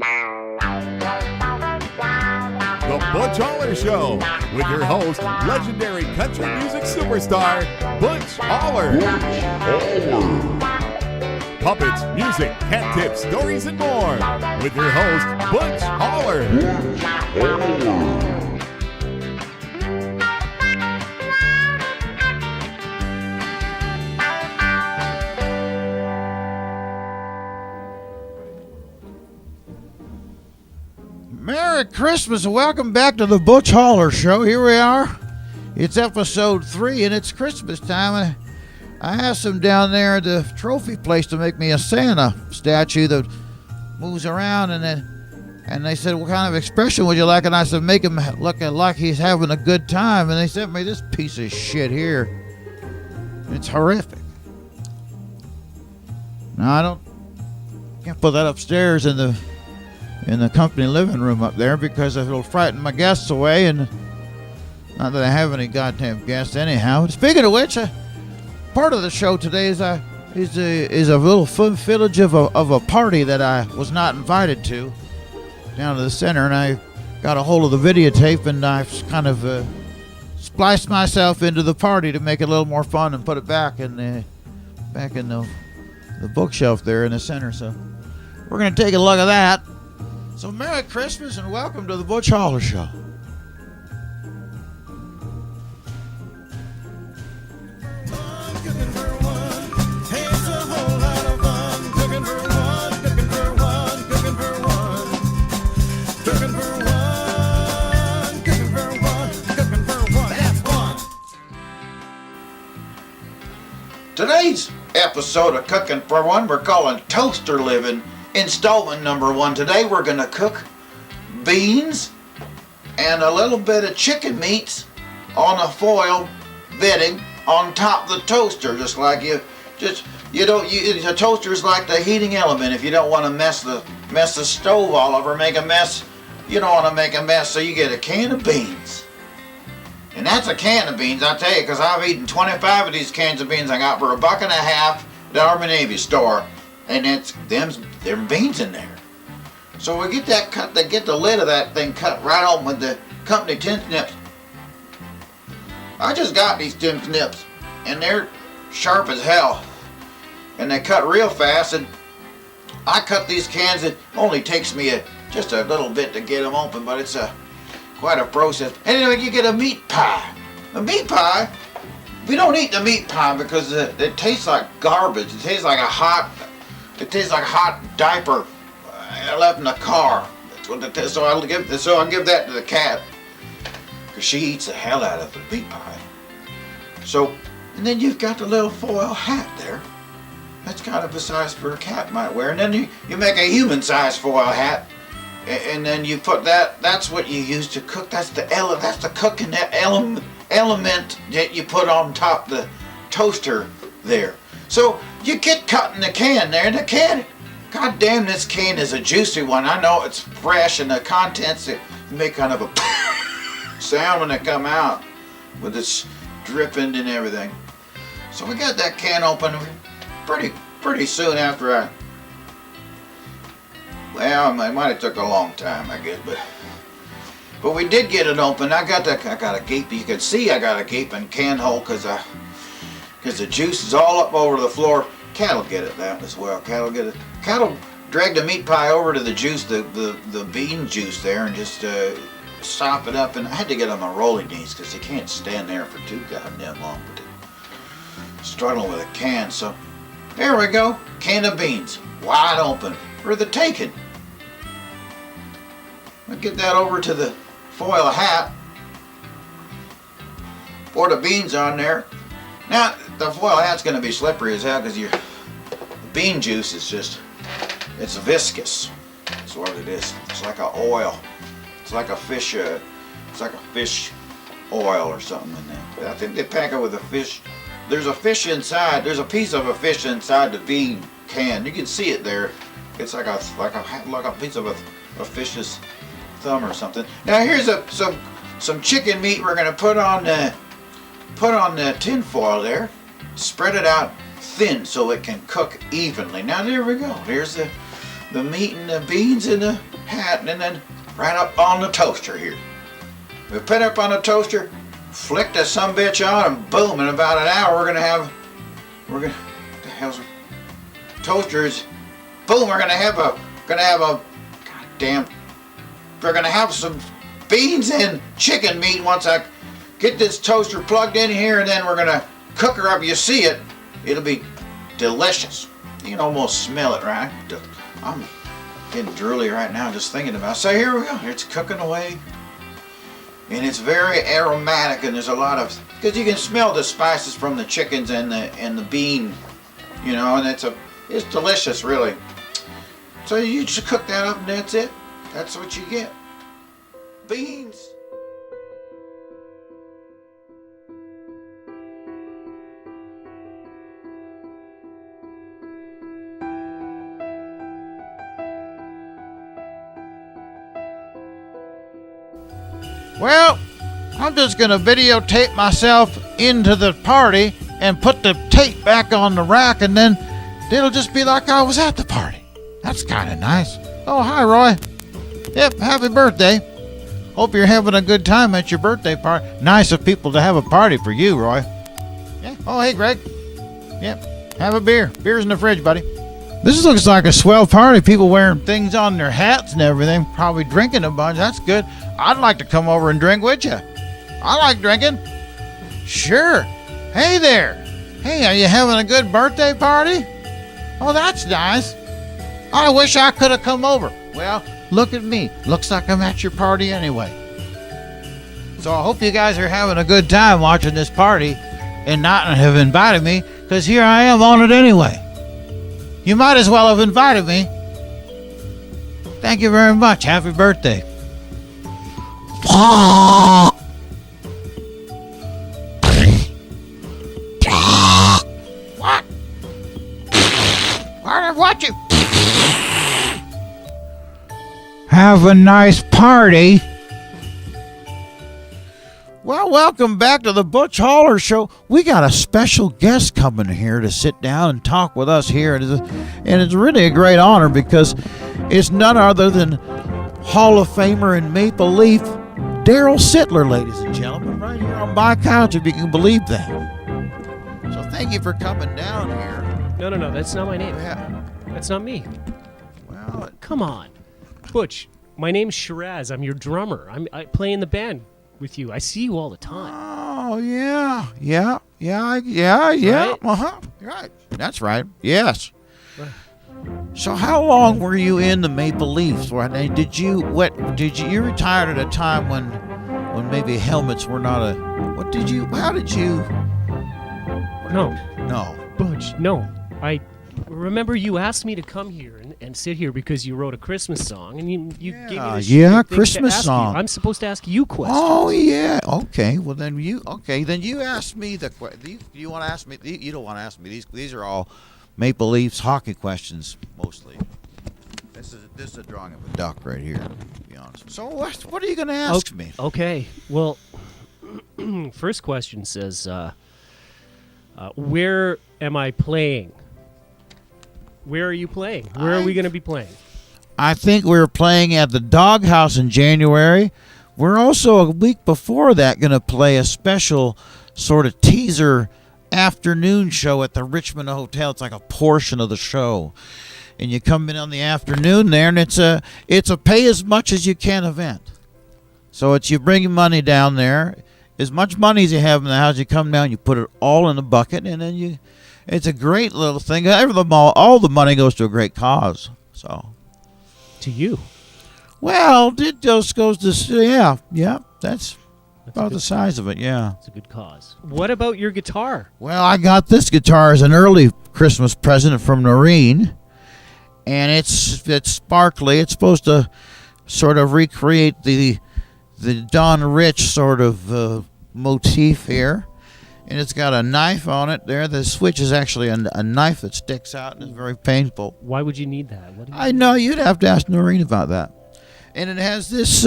The Butch Haller Show with your host, legendary country music superstar, Butch Haller. Puppets, music, cat tips, stories, and more with your host, Butch Haller. Merry Christmas and welcome back to the Butch Haller Show. Here we are. It's episode 3 and it's Christmas time. I asked them down there at the trophy place to make me a Santa statue that moves around, and they said, what kind of expression would you like? And I said, make him look like he's having a good time. And they sent me this piece of shit here. It's horrific. Now can't put that upstairs in the company living room up there because it'll frighten my guests away, and not that I have any goddamn guests anyhow. Speaking of which, part of the show today is a little footage of a party that I was not invited to down to the center, and I got a hold of the videotape and I've kind of spliced myself into the party to make it a little more fun and put it back in the bookshelf there in the center. So we're gonna take a look at that. So Merry Christmas and welcome to the Butch Haller Show. Today's episode of Cooking for One, we're calling Toaster Living installment number 1. Today we're going to cook beans and a little bit of chicken meats on a foil bedding on top of the toaster, just like the toaster is like the heating element. If you don't want to mess the stove all over, make a mess, you don't want to make a mess, so you get a can of beans. And that's a can of beans, I tell you, because I've eaten 25 of these cans of beans I got for $1.50 at the Army Navy store. And it's them beans in there. So we get that cut, they get the lid of that thing cut right on with the company tin snips. I just got these tin snips and they're sharp as hell. And they cut real fast, and I cut these cans. It only takes me just a little bit to get them open, but it's quite a process. Anyway, you get a meat pie. A meat pie, we don't eat the meat pie because it tastes like garbage. It tastes like a hot diaper I left in the car. That's what it is. So I'll give that to the cat because she eats the hell out of the meat pie. So, and then you've got the little foil hat there. That's kind of a size for a cat might wear. And then you make a human-sized foil hat, and then you put that. That's what you use to cook. That's the cooking element that you put on top of the toaster there. So you get cutting the can there, and the can, god damn, this can is a juicy one. I know it's fresh, and the contents make kind of a sound when they come out with its dripping and everything. So we got that can open pretty soon after it might have took a long time, I guess, but we did get it open. I got a gape. You can see I got a gaping can hole because the juice is all up over the floor. Cat'll get it that as well. Cat'll drag the meat pie over to the juice, the bean juice there, and just sop it up. And I had to get on my rolling knees because you can't stand there for too goddamn long. Struggling with a can. So there we go. Can of beans, wide open for the taking. I'll get that over to the foil hat. Pour the beans on there. Now, the foil hat's going to be slippery as hell because the bean juice is it's viscous. That's what it is. It's like an oil. It's like a fish oil or something in there. I think they pack it with a fish. There's a fish inside. There's a piece of a fish inside the bean can. You can see it there. It's like a piece of a fish's thumb or something. Now here's some chicken meat we're going to put on the tin foil there. Spread it out thin so it can cook evenly. Now there we go. Here's the meat and the beans in the hat, and then right up on the toaster here. We put it up on the toaster, flick that sumbitch on, and boom, in about an hour what the hell's toasters? Boom, we're gonna have a goddamn. We're gonna have some beans and chicken meat once I get this toaster plugged in here, and then we're gonna cook her up. You see it? It'll be delicious. You can almost smell it, right? I'm getting drooly right now just thinking about it. So here we go. It's cooking away, and it's very aromatic, and there's a lot of, because you can smell the spices from the chickens and the bean, you know, and it's delicious, really. So you just cook that up, and that's it. That's what you get. Beans. Well, I'm just going to videotape myself into the party and put the tape back on the rack, and then it'll just be like I was at the party. That's kind of nice. Oh, hi, Roy. Yep, happy birthday. Hope you're having a good time at your birthday party. Nice of people to have a party for you, Roy. Yeah. Oh, hey, Greg. Yep, have a beer. Beer's in the fridge, buddy. This looks like a swell party. People wearing things on their hats and everything. Probably drinking a bunch. That's good. I'd like to come over and drink with you. I like drinking. Sure. Hey there. Hey, are you having a good birthday party? Oh, that's nice. I wish I could have come over. Well, look at me. Looks like I'm at your party anyway. So I hope you guys are having a good time watching this party and not have invited me, because here I am on it anyway. You might as well have invited me. Thank you very much. Happy birthday. What? What you? Have a nice party. Well, welcome back to the Butch Haller Show. We got a special guest coming here to sit down and talk with us here. And it's really a great honor, because it's none other than Hall of Famer in Maple Leaf, Darryl Sittler, ladies and gentlemen, right here on my couch, if you can believe that. So thank you for coming down here. No, that's not my name. Yeah. That's not me. Well, Come on. Butch, my name's Shiraz. I'm your drummer. I play in the band with you. I see you all the time. oh, yeah. Right? Uh-huh. Right. That's right. Yes. Right. So how long were you in the Maple Leafs? Did you retired at a time when maybe helmets were not how did you? No. Butch, no. I remember you asked me to come here and sit here because you wrote a Christmas song, and you gave me this thing Christmas to ask song. you. I'm supposed to ask you questions. Oh yeah. Okay. Well then you asked me the question. You want to ask me? You don't want to ask me these are all Maple Leafs hockey questions mostly. This is a drawing of a duck right here, to be honest. So what are you going to ask me? Okay. Well, first question says, where am I playing? Where are you playing? Where are we going to be playing? I think we're playing at the Doghouse in January. We're also a week before that going to play a special sort of teaser afternoon show at the Richmond Hotel. It's like a portion of the show, and you come in on the afternoon there, and it's a pay as much as you can event. So it's you bring your money down there, as much money as you have in the house. You come down, you put it all in a bucket, and then it's a great little thing. All the money goes to a great cause. So To you. well, it just goes to that's about the size of it. Yeah. It's a good cause. What about your guitar? Well, I got this guitar as an early Christmas present from Noreen, and it's sparkly. It's supposed to sort of recreate the Don Rich sort of motif here, and it's got a knife on it there. The switch is actually a knife that sticks out, and it's very painful. Why would you need that? I know you'd have to ask Noreen about that. And it has this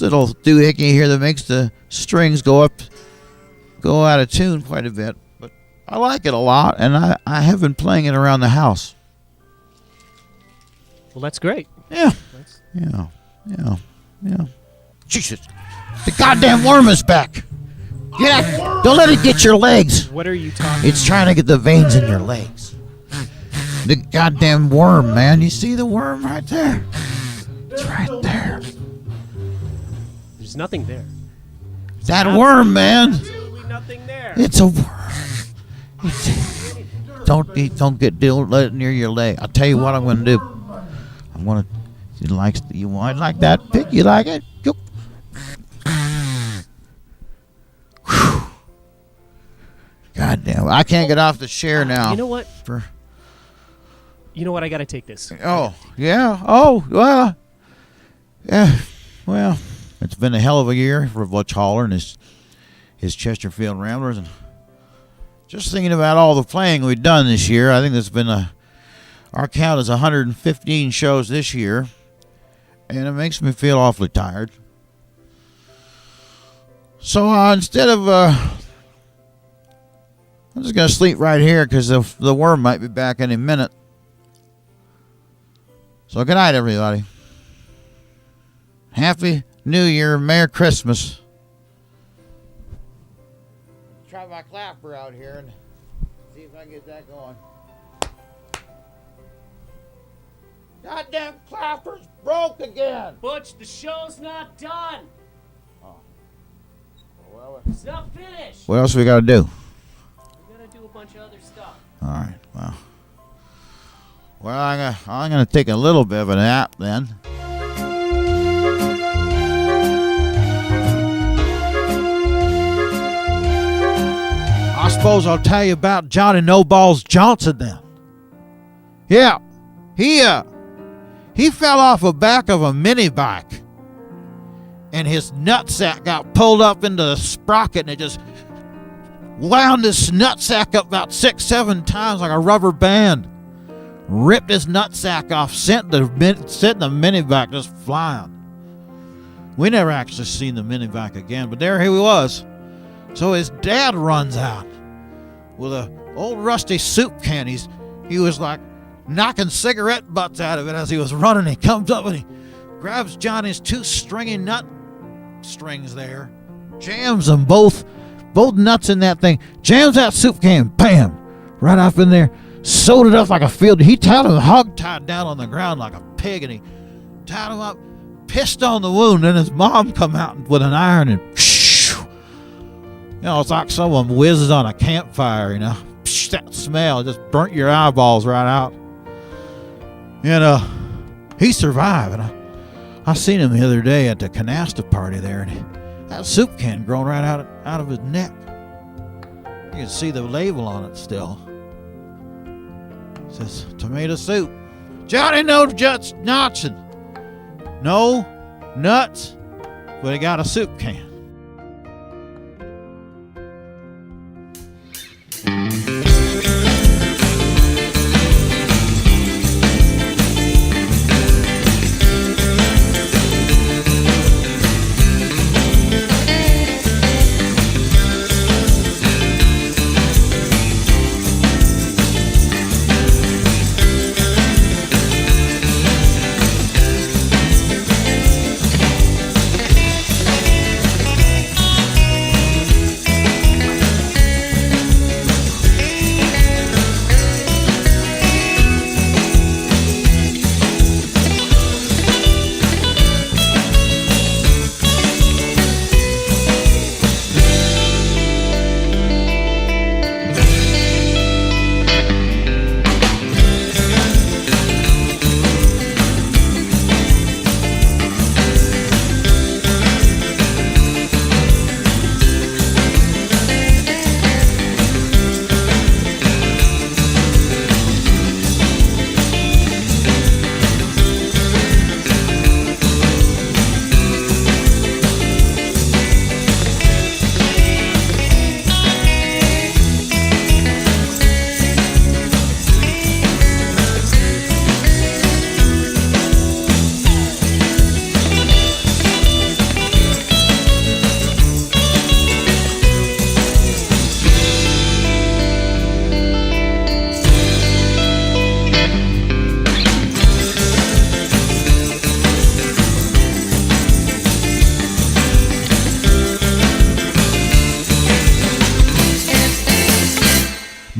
little doohickey here that makes the strings go out of tune quite a bit. But I like it a lot, and I have been playing it around the house. Well, that's great. Yeah. Jesus. The goddamn worm is back. Get out. Don't let it get your legs. What are you talking It's trying to get the veins in your legs. The goddamn worm, man. You see the worm right there? It's right there. There's nothing there. That worm, man. Absolutely nothing there. It's a worm. Don't let it near your leg. I'll tell you what I'm gonna do. I'm gonna. You want like that pig? You like it? Go. God damn! I can't get off the chair now. You know what? You know what? I gotta take this. Oh yeah. Oh well. Yeah. Well, it's been a hell of a year for Butch Haller and his Chesterfield Ramblers, and just thinking about all the playing we've done this year, I think there's been our count is 115 shows this year, and it makes me feel awfully tired. So instead of I'm just gonna sleep right here because the worm might be back any minute. So good night, everybody. Happy New Year, Merry Christmas. Try my clapper out here and see if I can get that going. Goddamn clapper's broke again. Butch, the show's not done. Oh. Well, It's not finished. what else we got to do? We gotta do a bunch of other stuff. All right. Well, I'm gonna take a little bit of a nap then. I suppose I'll tell you about Johnny No Balls Johnson then. Yeah, he fell off the back of a mini bike, and his nutsack got pulled up into the sprocket, and it just wound his nutsack up about 6-7 times like a rubber band. Ripped his nutsack off, sent the mini bike just flying. We never actually seen the mini bike again, but there he was. So his dad runs out with a old rusty soup can. He was like knocking cigarette butts out of it as he was running. He comes up and he grabs Johnny's 2 stringy nut strings there, jams them both nuts in that thing, jams that soup can, bam, right up in there, sewed it up like a field. He tied him hog-tied down on the ground like a pig, and he tied him up, pissed on the wound. Then his mom come out with an iron and it's like someone whizzes on a campfire, that smell just burnt your eyeballs right out. He survived, and I seen him the other day at the canasta party there, and that soup can grown right out of his neck. You can see the label on it still. It says tomato soup. Johnny no nuts, no nuts, but he got a soup can.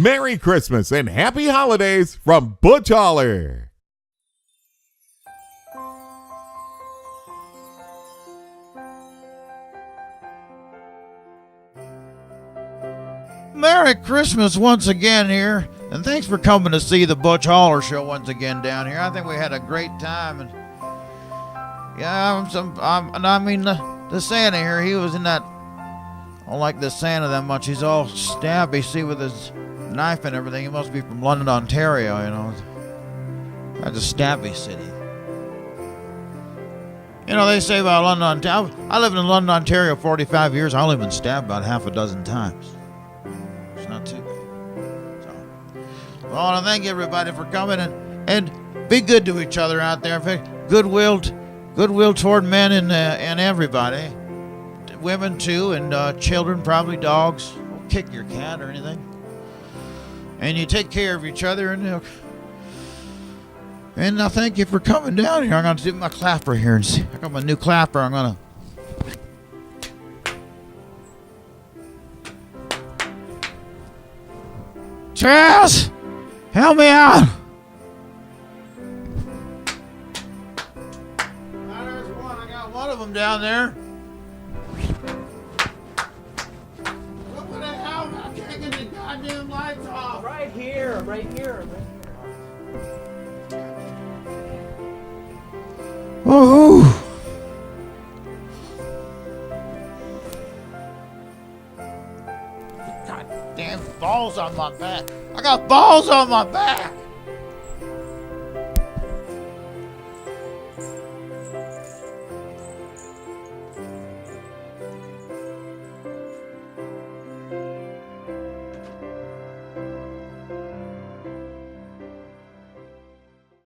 Merry Christmas and Happy Holidays from Butch Haller. Merry Christmas once again here, and thanks for coming to see the Butch Haller Show once again down here. I think we had a great time, and yeah, the Santa here, he was in that. I don't like this Santa that much. He's all stabby, see, with his knife and everything. He must be from London, Ontario, you know. That's a stabby city. You know, they say about London, Ontario. I lived in London, Ontario 45 years. I only been stabbed about half a dozen times. It's not too bad. So, well, I want to thank everybody for coming and be good to each other out there. Goodwill toward men and everybody. Women too, and children, probably dogs. Don't kick your cat or anything. And you take care of each other, and I thank you for coming down here. I'm going to do my clapper here and see. I got my new clapper. I'm going to. Chaz, help me out. There's one. I got one of them down there. What the hell? I can't get the goddamn lights off. Right here. Woohoo! God damn balls on my back. I got balls on my back.